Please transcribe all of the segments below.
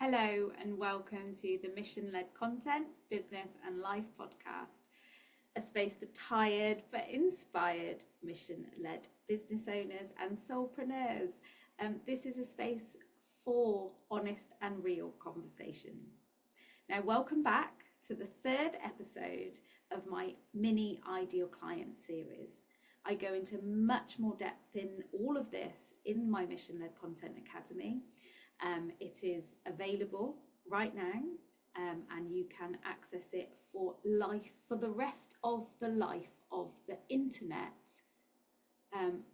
Hello and welcome to the Mission-Led Content, Business and Life podcast, a space for tired but inspired mission-led business owners and soulpreneurs. This is a space for honest and real conversations. Now, welcome back to the third episode of my mini ideal client series. I go into much more depth in all of this in my Mission-Led Content Academy. It is available right now, and you can access it for the rest of the life of the internet,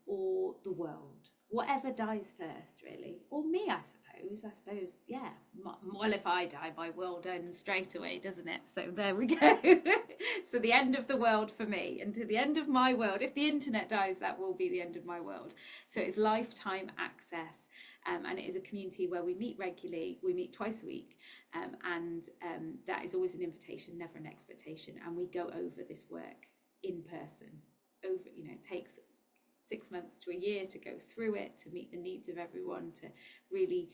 or the world, whatever dies first, really, or me, I suppose, yeah. Well, if I die, my world ends straight away, doesn't it? So there we go. So the end of the world for me, and to the end of my world, if the internet dies, that will be the end of my world. So it's lifetime access. And it is a community where we meet regularly. We meet twice a week, and that is always an invitation, never an expectation. And we go over this work in person. It takes 6 months to a year to go through it, to meet the needs of everyone, to really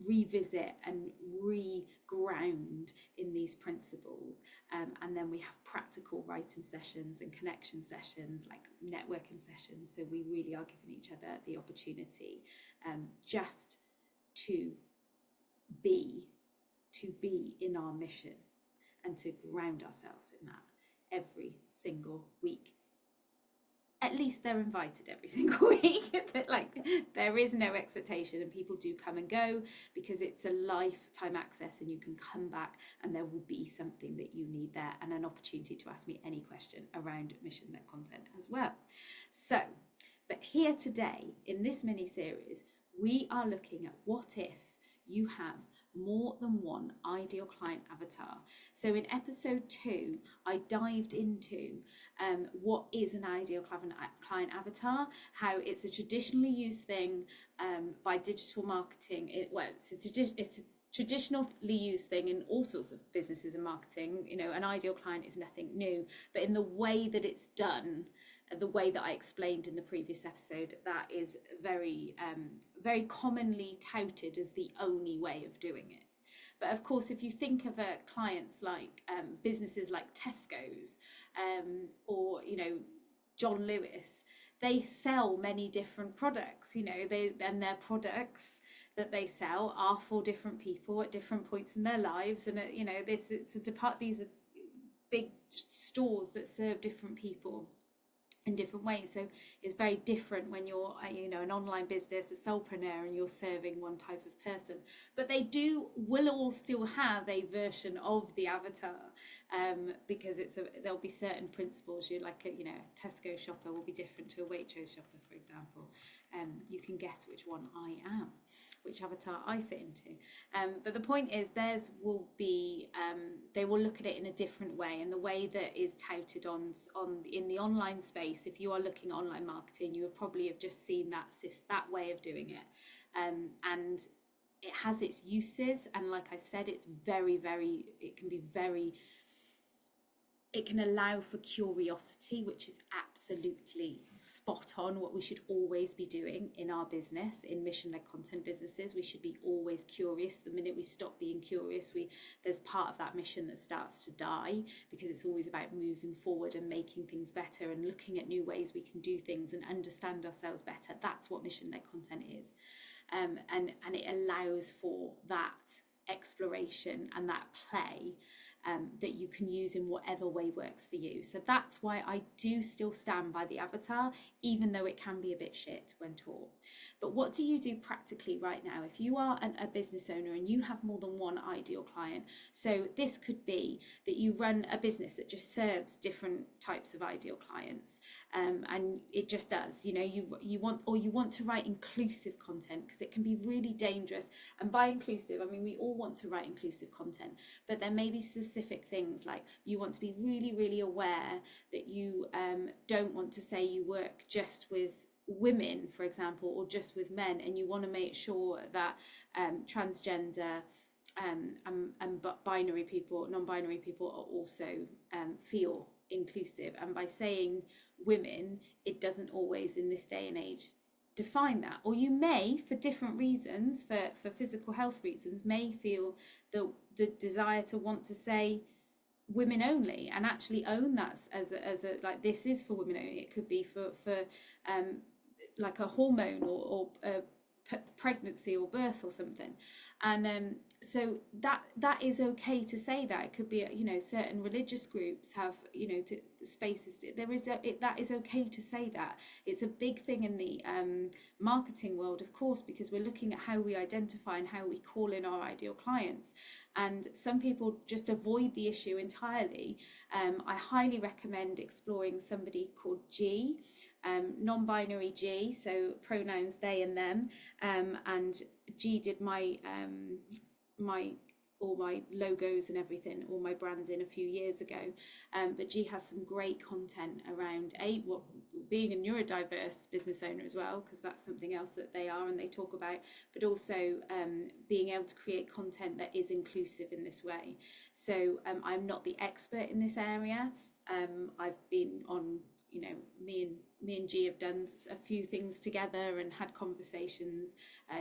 revisit and re-ground in these principles, and then we have practical writing sessions and connection sessions, like networking sessions, so we really are giving each other the opportunity just to be in our mission and to ground ourselves in that every single week. At least they're invited every single week. Like, there is no expectation, and people do come and go because it's a lifetime access, and you can come back and there will be something that you need there, and an opportunity to ask me any question around mission-led content as well. So, but here today in this mini series, we are looking at what if you have more than one ideal client avatar. So in episode 2, I dived into what is an ideal client avatar, how it's a traditionally used thing by digital marketing. It's a traditionally used thing in all sorts of businesses and marketing. An ideal client is nothing new, but in the way that it's done, the way that I explained in the previous episode, that is very commonly touted as the only way of doing it. But of course, if you think of clients like businesses like Tesco's, or John Lewis, they sell many different products. And their products that they sell are for different people at different points in their lives, and these are big stores that serve different people in different ways. So it's very different when you're an online business, a soulpreneur, and you're serving one type of person, but they will all still have a version of the avatar, because there'll be certain principles. A Tesco shopper will be different to a Waitrose shopper, for example. You can guess which one I am, which avatar I fit into. But the point is, theirs will be, they will look at it in a different way, and the way that is touted in the online space. If you are looking at online marketing, you would probably have just seen that way of doing it, and it has its uses. And like I said, it's it can allow for curiosity, which is absolutely spot on what we should always be doing in our business. In mission-led content businesses, we should be always curious. The minute we stop being curious, there's part of that mission that starts to die, because it's always about moving forward and making things better and looking at new ways we can do things and understand ourselves better. That's what mission-led content is. And it allows for that exploration and that play, that you can use in whatever way works for you. So that's why I do still stand by the avatar, even though it can be a bit shit when taught. But what do you do practically right now if you are a business owner and you have more than one ideal client? So this could be that you run a business that just serves different types of ideal clients, and it just does. You want to write inclusive content, because it can be really dangerous. And by inclusive, I mean we all want to write inclusive content, but there may be specific things, like you want to be really, really aware that you don't want to say you work just with women, for example, or just with men, and you want to make sure that transgender and binary people, non-binary people, are also feel inclusive. And by saying women, it doesn't always, in this day and age, define that. Or you may, for different reasons, for physical health reasons, may feel the desire to want to say women only, and actually own that as a like, this is for women only. It could be for like a hormone or pregnancy or birth or something. And so that is okay to say that. It could be, you know, certain religious groups have, you know, spaces. There is that is okay to say that. It's a big thing in the marketing world, of course, because we're looking at how we identify and how we call in our ideal clients. And some people just avoid the issue entirely. I highly recommend exploring somebody called G, non-binary G, so pronouns they and them, and G did my all my logos and everything, all my branding a few years ago. But G has some great content around what being a neurodiverse business owner as well, because that's something else that they are and they talk about, but also being able to create content that is inclusive in this way. So I'm not the expert in this area. I've been on, you know, me and G have done a few things together and had conversations.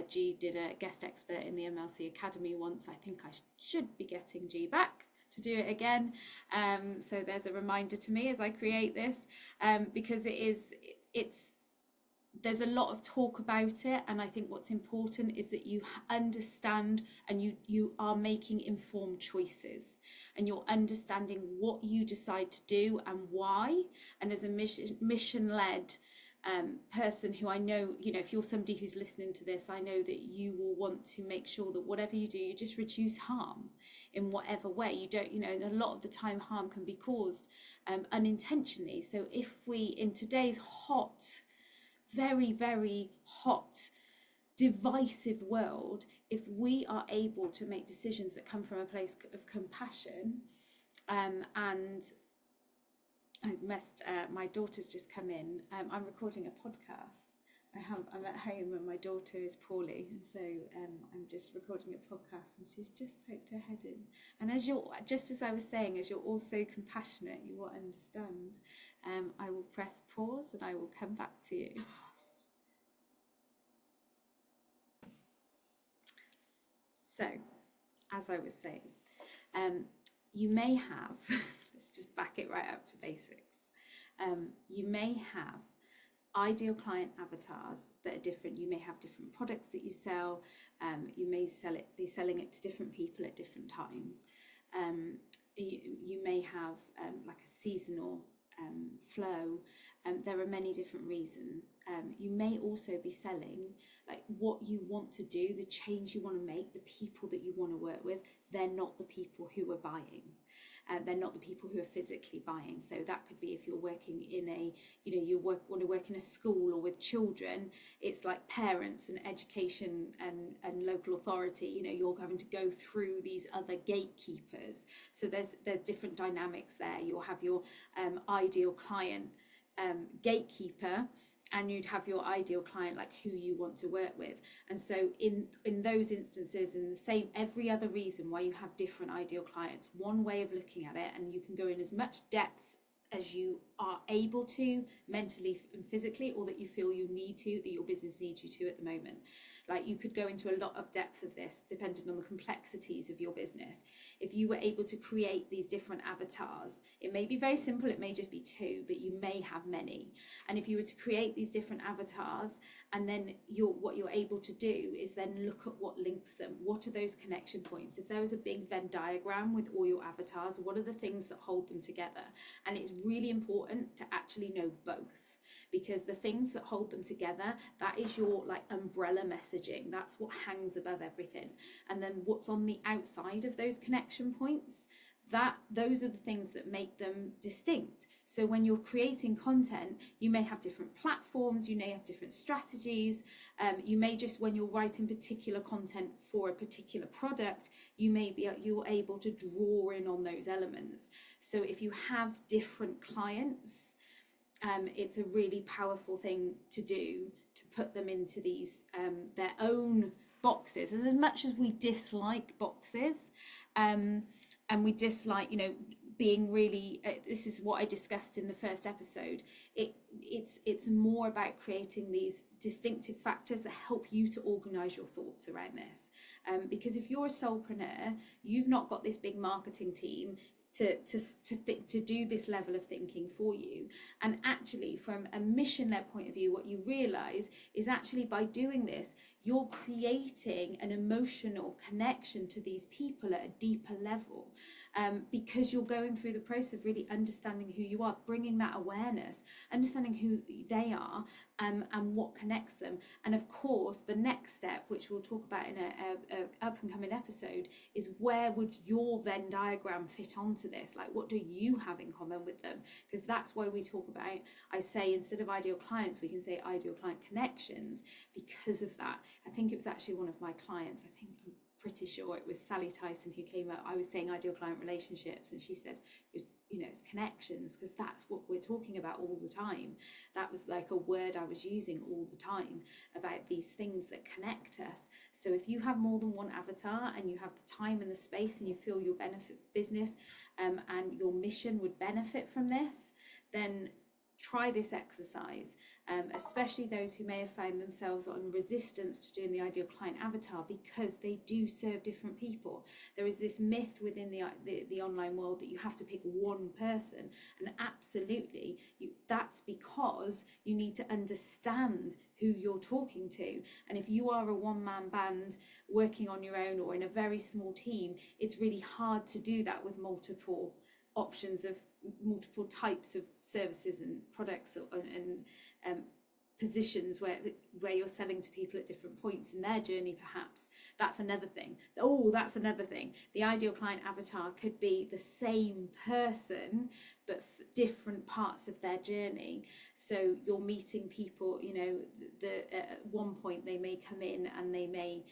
G did a guest expert in the MLC Academy once. I think I should be getting G back to do it again. So there's a reminder to me as I create this, because there's a lot of talk about it, and I think what's important is that you understand and you are making informed choices, and you're understanding what you decide to do and why. And as a mission-led person who I know, you know, if you're somebody who's listening to this, I know that you will want to make sure that whatever you do, you just reduce harm in whatever way. You don't, you know, a lot of the time harm can be caused unintentionally. So if we, in today's hot, very, very hot, divisive world, if we are able to make decisions that come from a place of compassion, and I must, my daughter's just come in. I'm recording a podcast. I'm at home and my daughter is poorly, and so I'm just recording a podcast, and she's just poked her head in. And as I was saying, as you're also compassionate, you will understand. I will press pause and I will come back to you. So, as I was saying, you may have, let's just back it right up to basics. You may have ideal client avatars that are different. You may have different products that you sell. You may be selling it to different people at different times. You may have like a seasonal flow. There are many different reasons. You may also be selling like what you want to do, the change you want to make, the people that you want to work with. They're not the people who are buying. They're not the people who are physically buying. So that could be if you're working in a, you know, want to work in a school or with children. It's like parents and education and local authority. You know, you're having to go through these other gatekeepers. So there's different dynamics there. You'll have your ideal client gatekeeper, and you'd have your ideal client, like who you want to work with. And so in those instances, in the same every other reason why you have different ideal clients, one way of looking at it, and you can go in as much depth as you are able to mentally and physically, or that you feel you need to, that your business needs you to at the moment. Like, you could go into a lot of depth of this depending on the complexities of your business. If you were able to create these different avatars, it may be very simple, it may just be two, but you may have many. And if you were to create these different avatars, and then what you're able to do is then look at what links them. What are those connection points? If there was a big Venn diagram with all your avatars, what are the things that hold them together? And it's really important to actually know both, because the things that hold them together, that is your like umbrella messaging. That's what hangs above everything. And then what's on the outside of those connection points, those are the things that make them distinct. So when you're creating content, you may have different platforms, you may have different strategies. You may just, when you're writing particular content for a particular product, you're able to draw in on those elements. So if you have different clients, it's a really powerful thing to do, to put them into these their own boxes. As much as we dislike boxes, and we dislike, you know, being really, this is what I discussed in the first episode, it's more about creating these distinctive factors that help you to organize your thoughts around this. Because if you're a solopreneur, you've not got this big marketing team to do this level of thinking for you. And actually, from a mission-led point of view, what you realize is actually by doing this, you're creating an emotional connection to these people at a deeper level, because you're going through the process of really understanding who you are, bringing that awareness, understanding who they are, and what connects them. And of course, the next step, which we'll talk about in a up and coming episode, is where would your Venn diagram fit onto this? Like, what do you have in common with them? Because that's why we talk about, I say, instead of ideal clients, we can say ideal client connections, because of that. I think it was actually one of my clients, I'm pretty sure it was Sally Tyson, who came up. I was saying ideal client relationships, and she said, you know, it's connections, because that's what we're talking about all the time. That was like a word I was using all the time about these things that connect us. So if you have more than one avatar, and you have the time and the space, and you feel your benefit business and your mission would benefit from this, then try this exercise. Especially those who may have found themselves on resistance to doing the ideal client avatar, because they do serve different people. There is this myth within the online world that you have to pick one person, and absolutely, that's because you need to understand who you're talking to. And if you are a one-man band working on your own or in a very small team, it's really hard to do that with multiple options of multiple types of services and products and positions where you're selling to people at different points in their journey, perhaps. That's another thing. That's another thing. The ideal client avatar could be the same person, but different parts of their journey. So you're meeting people, you know, at one point they may come in and they may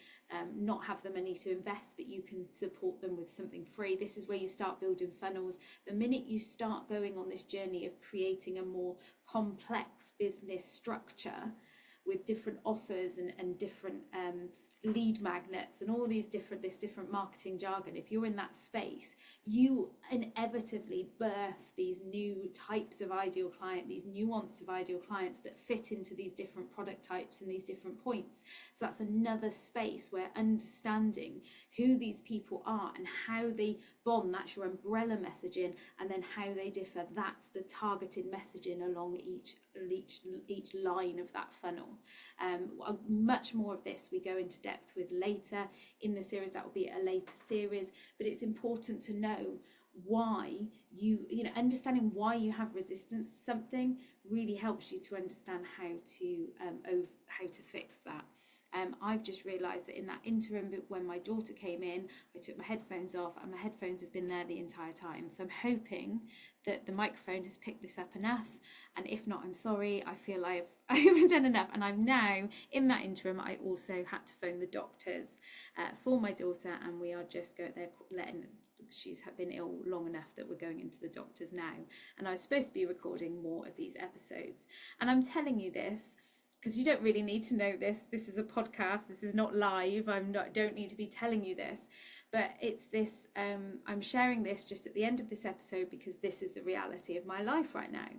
not have the money to invest, but you can support them with something free. This is where you start building funnels. The minute you start going on this journey of creating a more complex business structure with different offers and different lead magnets and all these different marketing jargon, if you're in that space, you inevitably birth these new types of ideal client, these nuance of ideal clients that fit into these different product types and these different points. So that's another space where understanding who these people are and how they bond, that's your umbrella messaging, and then how they differ, that's the targeted messaging along each line of that funnel. Much more of this we go into depth with later in the series. That will be a later series, but it's important to know why you know, understanding why you have resistance to something really helps you to understand how to fix that. I've just realised that in that interim bit when my daughter came in, I took my headphones off, and my headphones have been there the entire time. So I'm hoping that the microphone has picked this up enough, and if not, I'm sorry. I feel I haven't done enough, and I'm now in that interim. I also had to phone the doctors for my daughter, and we are just going there letting. She's been ill long enough that we're going into the doctors now, and I was supposed to be recording more of these episodes, and I'm telling you this because you don't really need to know this. This is a podcast. This is not live. Don't need to be telling you this, but it's this. I'm sharing this just at the end of this episode because this is the reality of my life right now,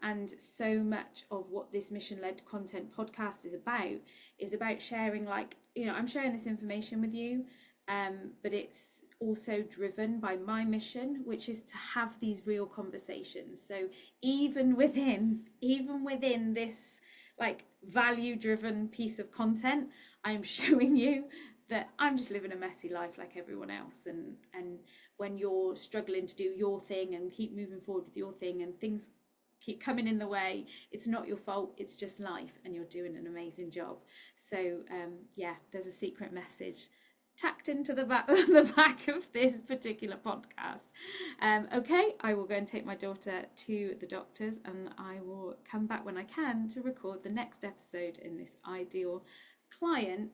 and so much of what this mission-led content podcast is about sharing. Like, you know, I'm sharing this information with you, but it's also driven by my mission, which is to have these real conversations. So even within this like value-driven piece of content, I'm showing you that I'm just living a messy life like everyone else, and when you're struggling to do your thing and keep moving forward with your thing and things keep coming in the way, it's not your fault, it's just life, and you're doing an amazing job. So yeah, there's a secret message tacked into the back of this particular podcast. Okay, I will go and take my daughter to the doctors, and I will come back when I can to record the next episode in this ideal client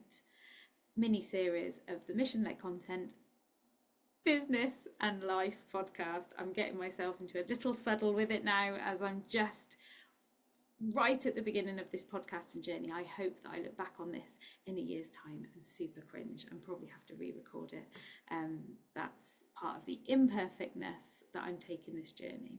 mini-series of the mission-led content business and life podcast. I'm getting myself into a little fuddle with it now, as I'm just right at the beginning of this podcasting journey. I hope that I look back on this in a year's time and super cringe and probably have to re-record it. That's part of the imperfectness that I'm taking this journey.